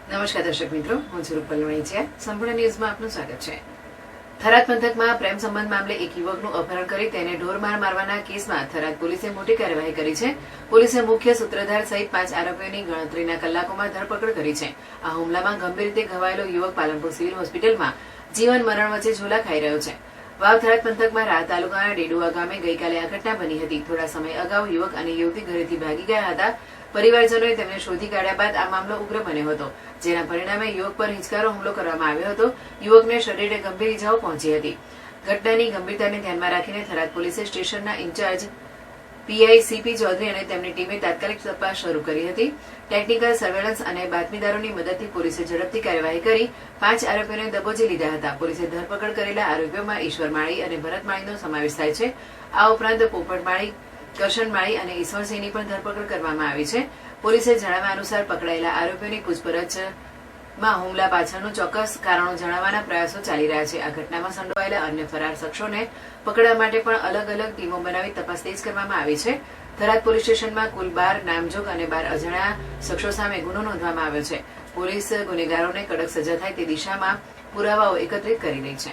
નમસ્કાર દર્શક મિત્રો, હું છું રૂપલ વણિચિયા. સંપૂર્ણ ન્યૂઝમાં આપનું સ્વાગત છે. થરાદ પંથકમાં પ્રેમ સંબંધ મામલે એક યુવકનું અપહરણ કરી તેને ઢોરમાર મારવાના કેસમાં થરાદ પોલીસે મોટી કાર્યવાહી કરી છે. પોલીસે મુખ્ય સૂત્રધાર સહિત 5 આરોપીઓની ગણતરીના કલાકોમાં ધરપકડ કરી છે. આ હુમલામાં ગંભીર રીતે ઘવાયેલો યુવક પાલનપુર સિવિલ હોસ્પિટલમાં જીવન મરણ વચ્ચે ઝોલા ખાઈ રહ્યો છે. વાવ થરાદ પંથકમાં રાહ તાલુકાના ડેડુઆ ગામે ગઈકાલે આ ઘટના બની હતી. થોડા સમય અગાઉ યુવક અને યુવતી ઘરેથી ભાગી ગયા હતા. પરિવારજનોએ તેમને શોધી કાઢ્યા બાદ આ મામલો ઉગ્ર બન્યો હતો, જેના પરિણામે યુવક પર હિંચકારો હુમલો કરવામાં આવ્યો હતો. યુવકને શરીરે ગંભીર ઇજાઓ પહોંચી હતી. ઘટનાની ગંભીરતાને ધ્યાનમાં રાખીને થરાદ પોલીસે સ્ટેશનના ઇન્ચાર્જ પીઆઈ સીપી ચૌધરી અને તેમની ટીમે તાત્કાલિક તપાસ શરૂ કરી હતી. ટેકનિકલ સર્વેલન્સ અને બાતમીદારોની મદદથી પોલીસે ઝડપથી કાર્યવાહી કરી 5 આરોપીઓને દબોચી લીધા હતા. પોલીસે ધરપકડ કરેલા આરોપીઓમાં ઈશ્વર માળી અને ભરત માળીનો સમાવેશ થાય છે. આ ઉપરાંત પોપટ માળી, કરશન માળી અને ઈશ્વરસિંહની પણ ધરપકડ કરવામાં આવી છે. પોલીસે જણાવ્યા અનુસાર પકડાયેલા આરોપીઓની પૂછપરછમાં હુમલા પાછળનું ચોક્કસ કારણો જણાવવાના પ્રયાસો ચાલી રહ્યા છે. આ ઘટનામાં સંડોવાયેલા અન્ય ફરાર શખ્સોને પકડવા માટે પણ અલગ અલગ ટીમો બનાવી તપાસ તેજ કરવામાં આવી છે. થરાદ પોલીસ સ્ટેશનમાં કુલ 12 નામજોગ અને 12 અજાણ્યા શખ્સો સામે ગુનો નોંધવામાં આવ્યો છે. પોલીસ ગુનેગારોને કડક સજા થાય તે દિશામાં પુરાવાઓ એકત્રિત કરી રહી છે.